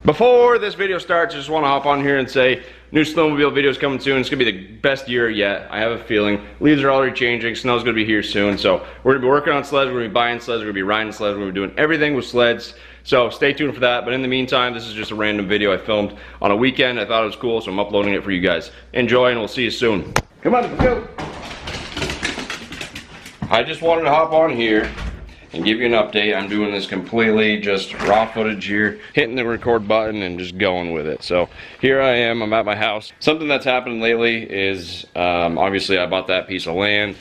Before this video starts, I just want to hop on here and say new snowmobile video is coming soon. It's going to be the best year yet. I have a feeling. Leaves are already changing. Snow's going to be here soon. So we're going to be working on sleds. We're going to be buying sleds. We're going to be riding sleds. We're going to be doing everything with sleds. So stay tuned for that. But in the meantime, this is just a random video I filmed on a weekend. I thought it was cool, so I'm uploading it for you guys. Enjoy, and we'll see you soon. Come on, let's go. I just wanted to hop on here and give you an update. I'm doing this completely just raw footage here, hitting the record button and just going with it. So here I am, I'm at my house. Something that's happened lately is obviously I bought that piece of land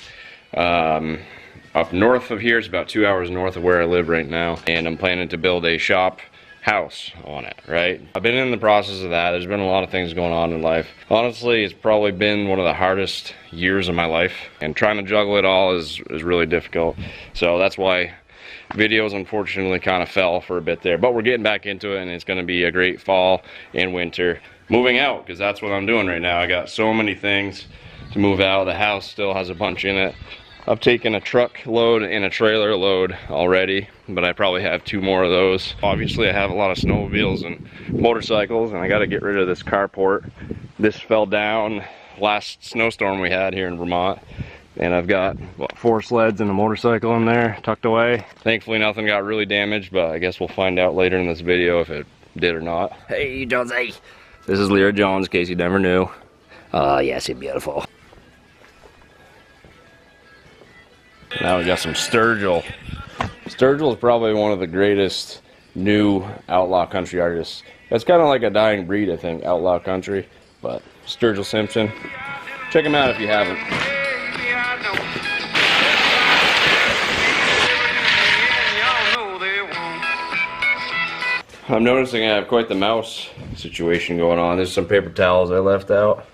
up north of here. It's about 2 hours north of where I live right now, and I'm planning to build a shop house on it, right? I've been in the process of that. There's been a lot of things going on in life. Honestly, it's probably been one of the hardest years of my life, and trying to juggle it all is really difficult. So that's why videos unfortunately kind of fell for a bit there, but we're getting back into it, and it's going to be a great fall and winter moving out, because that's what I'm doing right now. I got so many things to move out. The house still has a bunch in it. I've taken a truck load and a trailer load already, but I probably have 2 more of those. Obviously I have a lot of snowmobiles and motorcycles, and I got to get rid of this carport. This fell down last snowstorm we had here in Vermont, and I've got what, 4 sleds and a motorcycle in there tucked away. Thankfully nothing got really damaged, but I guess we'll find out later in this video if it did or not. Hey Jonesy, this is Lear Jones, in case you never knew. Yes, you're beautiful. Now we got some Sturgill. Sturgill is probably one of the greatest new outlaw country artists. It's kind of like a dying breed, I think, outlaw country. But Sturgill Simpson, check him out if you haven't. I'm noticing I have quite the mouse situation going on. There's some paper towels I left out.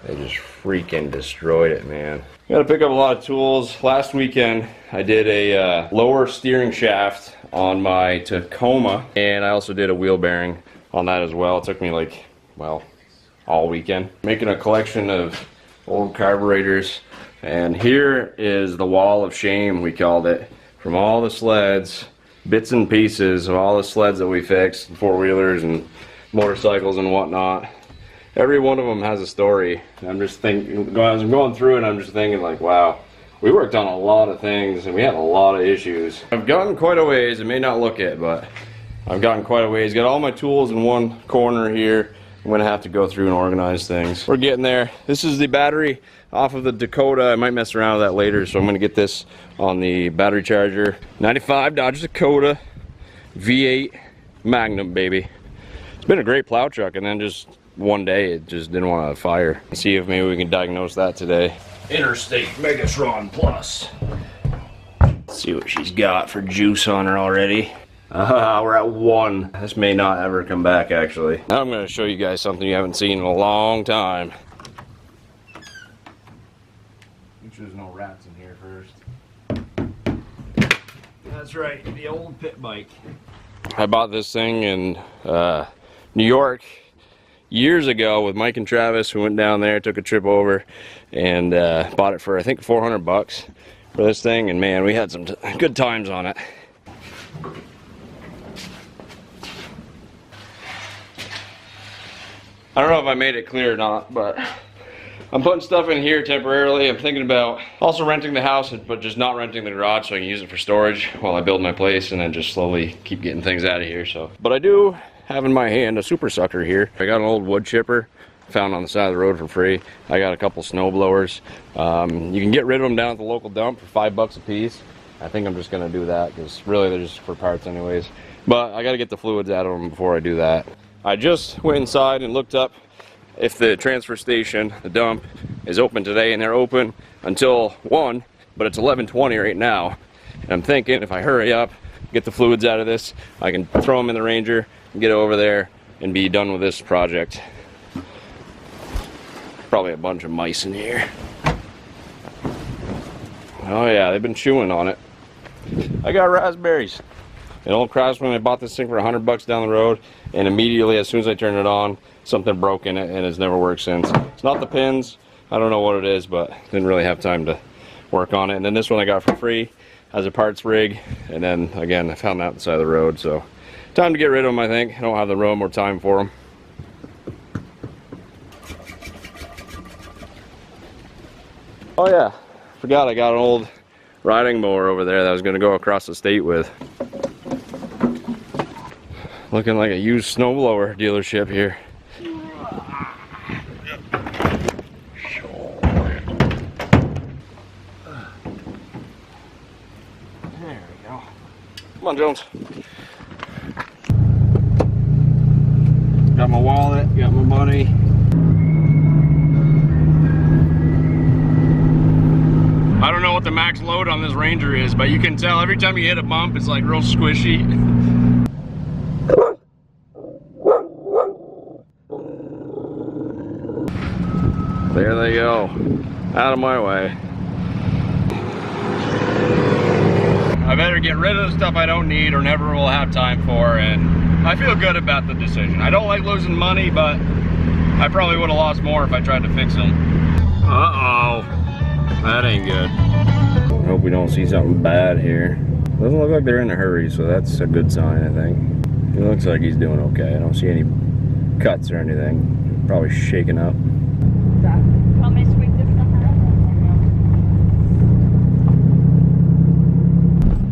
They just freaking destroyed it, man. Gotta pick up a lot of tools. Last weekend I did a lower steering shaft on my Tacoma, and I also did a wheel bearing on that as well. It took me like, well, all weekend. Making a collection of old carburetors, and here is the wall of shame, we called it, from all the sleds, bits and pieces of all the sleds that we fixed, 4-wheelers and motorcycles and whatnot. Every one of them has a story. I'm just thinking, as I'm going through it, I'm just thinking like, wow, we worked on a lot of things and we had a lot of issues. I've gotten quite a ways. It may not look it, but I've gotten quite a ways. Got all my tools in one corner here. I'm gonna have to go through and organize things. We're getting there. This is the battery off of the Dakota. I might mess around with that later, so I'm gonna get this on the battery charger. 95 Dodge Dakota V8 Magnum, baby. It's been a great plow truck, and then just one day it just didn't want to fire. Let's see if maybe we can diagnose that today. Interstate Megatron Plus. Let's see what she's got for juice on her already. We're at 1. This may not ever come back, actually. Now I'm going to show you guys something you haven't seen in a long time. Make sure there's no rats in here first. That's right, the old pit bike. I bought this thing in New York years ago with Mike and Travis. We went down there, took a trip over, and bought it for I think 400 bucks for this thing, and man, we had some good times on it. I don't know if I made it clear or not, but I'm putting stuff in here temporarily. I'm thinking about also renting the house, but just not renting the garage so I can use it for storage while I build my place, and then just slowly keep getting things out of here. So, but I do have in my hand a super sucker here. I got an old wood chipper found on the side of the road for free. I got a couple snow blowers. You can get rid of them down at the local dump for $5 a piece. I think I'm just gonna do that because really they're just for parts anyways. But I gotta get the fluids out of them before I do that. I just went inside and looked up if the transfer station, the dump, is open today, and they're open until 1, but it's 11:20 right now. And I'm thinking if I hurry up, get the fluids out of this, I can throw them in the Ranger, get over there and be done with this project. Probably a bunch of mice in here. Oh yeah, they've been chewing on it. I got raspberries. An old Craftsman, I bought this thing for 100 bucks down the road, and immediately as soon as I turned it on, something broke in it, and it's never worked since. It's not the pins, I don't know what it is, but didn't really have time to work on it. And then this one I got for free as a parts rig, and then again I found that on the side of the road, so Time to get rid of them, I think. I don't have the room or time for them. Oh yeah, forgot I got an old riding mower over there that I was going to go across the state with. Looking like a used snowblower dealership here. There we go. Come on, Jones. Got my wallet, got my money. I don't know what the max load on this Ranger is, but you can tell every time you hit a bump, it's like real squishy. There they go. Out of my way. I better get rid of the stuff I don't need or never will have time for, and I feel good about the decision. I don't like losing money, but I probably would have lost more if I tried to fix them. Uh-oh. That ain't good. I hope we don't see something bad here. Doesn't look like they're in a hurry, so that's a good sign, I think. He looks like he's doing okay. I don't see any cuts or anything. Probably shaken up.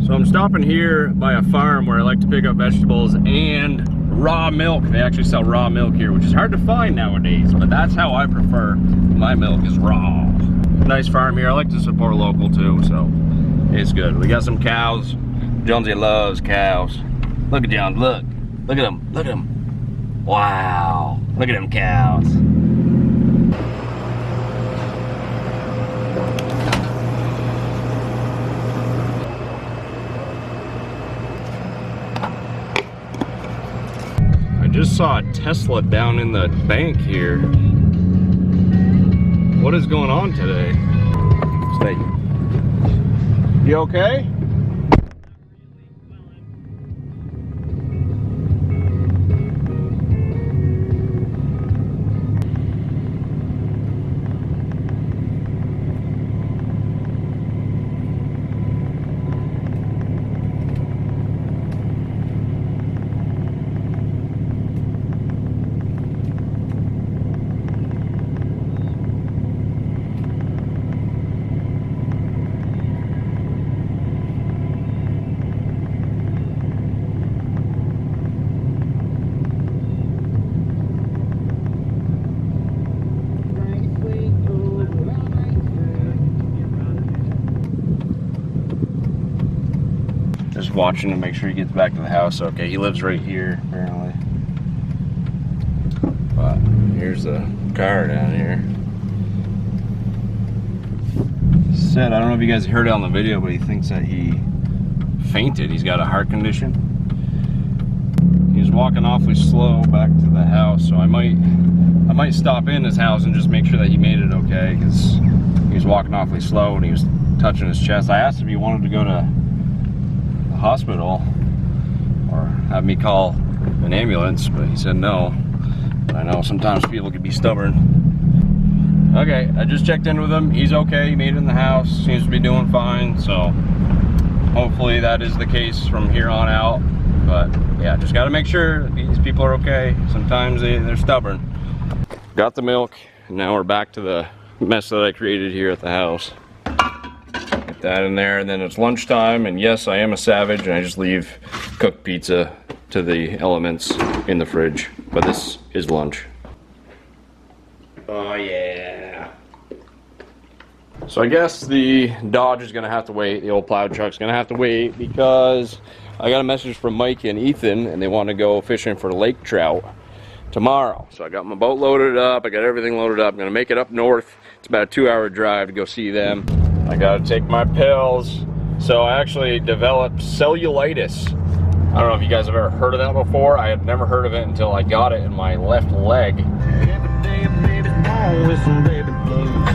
So I'm stopping here by a farm where I like to pick up vegetables and raw milk. They actually sell raw milk here, which is hard to find nowadays, but that's how I prefer my milk, is raw. Nice farm here. I like to support local too, so it's good. We got some cows. Jonesy loves cows. Look at Jones, look. Look at them, look at them. Wow, look at them cows. I just saw a Tesla down in the bank here. What is going on today? Stay. You okay? Just watching to make sure he gets back to the house. Okay, he lives right here, apparently. But here's the car down here. Said, I don't know if you guys heard it on the video, but he thinks that he fainted. He's got a heart condition. He's walking awfully slow back to the house, so I might stop in his house and just make sure that he made it okay, because he was walking awfully slow and he was touching his chest. I asked if he wanted to go to the hospital or have me call an ambulance, but he said no. But I know sometimes people can be stubborn. Okay, I just checked in with him. He's okay, he made it in the house, seems to be doing fine, so hopefully that is the case from here on out. But yeah, just got to make sure these people are okay. Sometimes they're stubborn. Got the milk, and now we're back to the mess that I created here at the house. Get that in there, and then it's lunchtime, and yes, I am a savage, and I just leave cooked pizza to the elements in the fridge. But this is lunch. Oh yeah. So I guess the Dodge is gonna have to wait, the old plow truck's gonna have to wait, because I got a message from Mike and Ethan, and they want to go fishing for lake trout tomorrow. So I got my boat loaded up, I got everything loaded up. I'm gonna make it up north. It's about a 2-hour drive to go see them. I gotta take my pills. So I actually developed cellulitis. I don't know if you guys have ever heard of that before. I had never heard of it until I got it in my left leg. Every day a baby's born with some baby blues.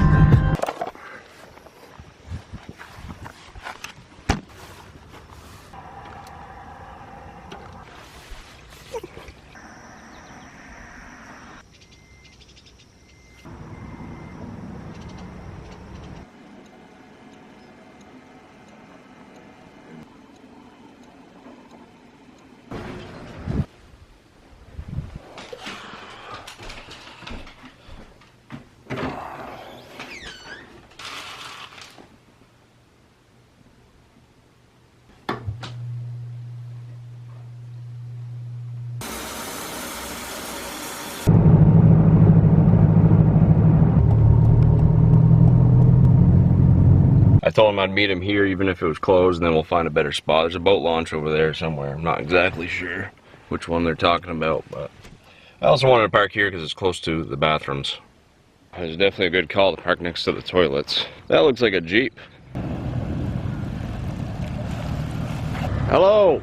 told him I'd meet him here even if it was closed, and then we'll find a better spot. There's a boat launch over there somewhere. I'm not exactly sure which one they're talking about, but I also wanted to park here because it's close to the bathrooms. It's definitely a good call to park next to the toilets. That looks like a Jeep. Hello.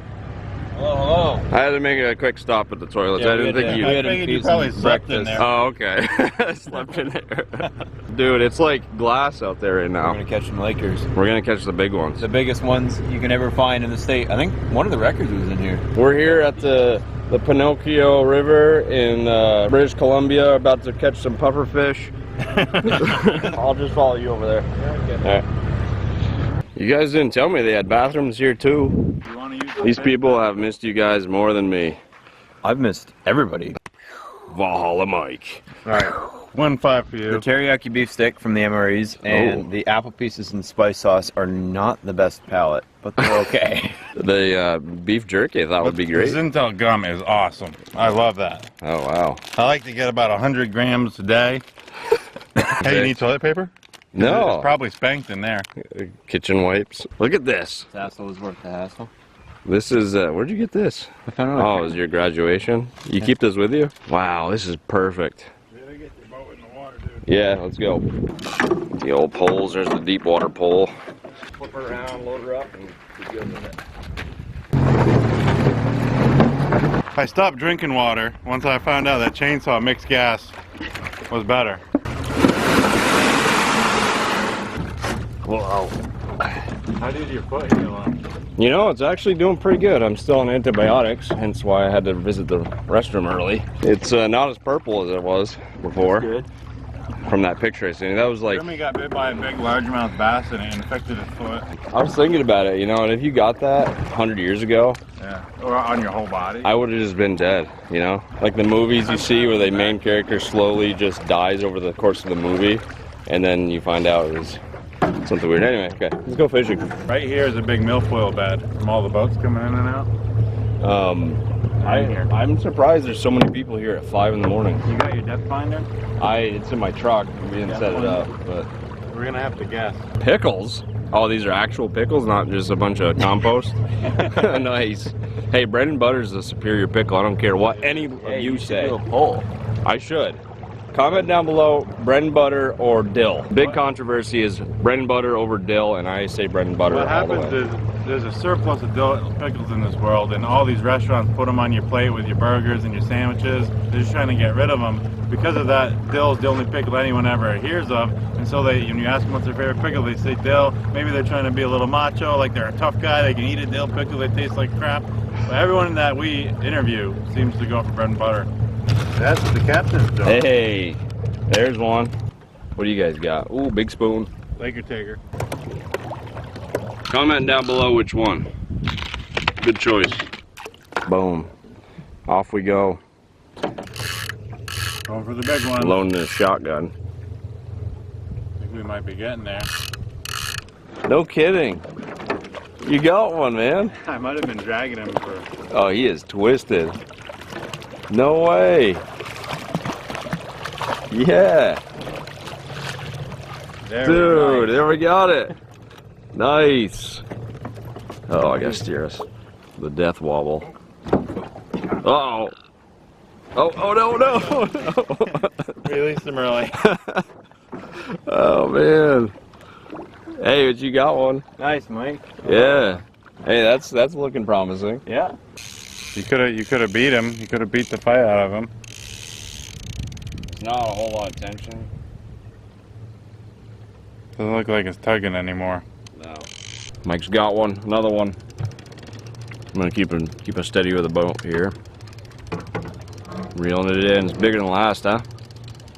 Hello, hello. I had to make a quick stop at the toilets. I didn't think I figured you probably slept in there. Oh, okay. I slept in there. Dude, it's like glass out there right now. We're gonna catch some Lakers. We're gonna catch the big ones. The biggest ones you can ever find in the state. I think one of the records was in here. We're here at the Pinocchio River in British Columbia, about to catch some puffer fish. I'll just follow you over there. Yeah, okay. All right. You guys didn't tell me they had bathrooms here too. You wanna use These people have missed you guys more than me. I've missed everybody. Valhalla Mike. Alright, 1-5 for you. The teriyaki beef stick from the MREs and the apple pieces and spice sauce are not the best palate, but they're okay. The beef jerky I thought would be great. The Zintel gum is awesome. I love that. Oh wow. I like to get about 100 grams a day. Hey, you need toilet paper? No. It's probably spanked in there. Kitchen wipes. Look at this. This hassle is worth the hassle. This is, where'd you get this? I found it. Oh, it was your graduation? You keep this with you? Wow, this is perfect. Better get your boat in the water, dude. Yeah, let's go. The old poles, there's the deep water pole. Flip her around, load her up, and be good with it. I stopped drinking water once I found out that chainsaw mixed gas was better. Whoa. How did your foot heal up? You know, it's actually doing pretty good. I'm still on antibiotics, hence why I had to visit the restroom early. It's not as purple as it was before. Good. From that picture I seen. That was like, Jeremy got bit by a big largemouth bass and it infected his foot. I was thinking about it, you know, and if you got that 100 years ago, Yeah, or on your whole body. I would have just been dead, you know? Like the movies you see where the main character slowly just dies over the course of the movie, and then you find out it was something weird. Anyway, okay, let's go fishing. Right here is a big milfoil bed from all the boats coming in and out. I'm surprised there's so many people here at 5 in the morning. You got your depth finder? It's in my truck. We didn't set it up, but We're gonna have to guess. pickles. Oh, these are actual pickles, not just a bunch of compost. Nice. Hey, bread and butter is the superior pickle. I don't care what any of you say. Do a poll. I should. Comment down below, bread and butter or dill. Big controversy is bread and butter over dill, and I say bread and butter What all the happens way. is there's a surplus of dill pickles in this world, and all these restaurants put them on your plate with your burgers and your sandwiches. They're just trying to get rid of them. Because of that, dill is the only pickle anyone ever hears of. And so when you ask them what's their favorite pickle, they say dill. Maybe they're trying to be a little macho, like they're a tough guy. They can eat a dill pickle. They taste like crap. But everyone that we interview seems to go for bread and butter. That's what the captain's doing. Hey, there's one. What do you guys got? Ooh, big spoon. Laker taker. Comment down below which one. Good choice. Boom. Off we go. Going for the big one. Loading the shotgun. I think we might be getting there. No kidding. You got one, man. I might have been dragging him for... Oh, he is twisted. No way. Yeah. There Dude, there we got it. Nice. Oh, I gotta steer us. The death wobble. Uh-oh. Oh, no. Release him early. Oh, man. Hey, but you got one. Nice, Mike. Yeah. Hey, that's looking promising. Yeah. You could have beat him. You could have beat the fight out of him. Not a whole lot of tension. Doesn't look like it's tugging anymore. No. Mike's got one. Another one. I'm gonna keep us steady with the boat here. Reeling it in. It's bigger than last, huh?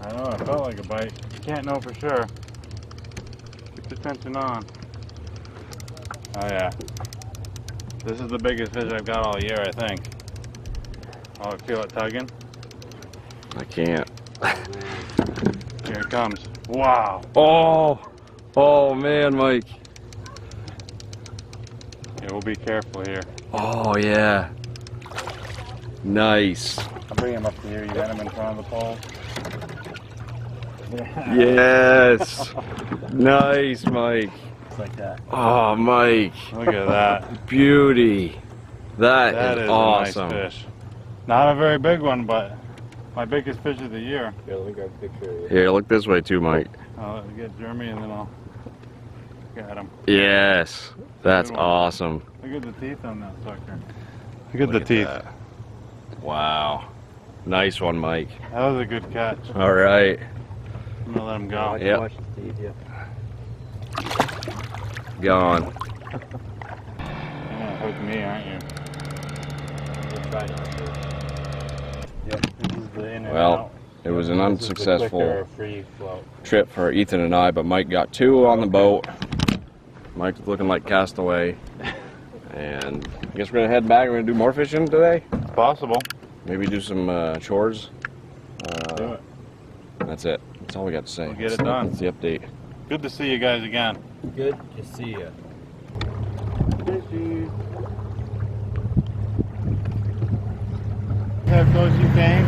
I know, it felt like a bite. You can't know for sure. Keep the tension on. Oh yeah. This is the biggest fish I've got all year, I think. Oh, I feel it tugging. I can't. Here it comes. Wow. Oh man, Mike. Yeah, we'll be careful here. Oh yeah. Nice. I'll bring him up to here. You got him in front of the pole. Yes. Nice, Mike. like that. Oh, Mike. Look at that. Beauty. That That is is awesome. a nice fish. Not a very big one, but my biggest fish of the year. Here, let me grab a picture of you. Here, look this way too, Mike. I'll get Jeremy and then I'll get him. Yes. That's Good one. awesome. Look at the teeth on that sucker. Look at the teeth. That. Wow. Nice one, Mike. That was a good catch. All right. I'm gonna let him I go. can Yep. watch the teeth, yeah. Gone. You're gonna hook me, aren't you? We'll try not to. Yep. This is the in and Well, out. it was an This is the quicker unsuccessful free float. trip for Ethan and I, but Mike got 2 on the boat. Mike's looking like castaway. And I guess we're gonna head back. We're gonna do more fishing today. It's possible. Maybe do some chores. Do it. That's it. That's all we got to say. We'll get it done. That's the update. Good to see you guys again. Good to see you. How close you came?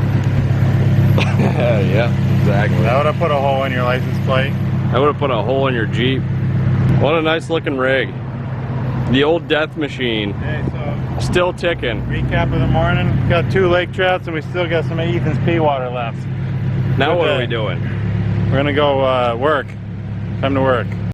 Yeah, exactly. That would have put a hole in your license plate. I would have put a hole in your Jeep. What a nice looking rig. The old death machine. Okay, so Still ticking. recap of the morning. Got 2 lake trouts and we still got some of Ethan's pea water left. Now Good what are day. we doing? We're gonna go work. Time to work.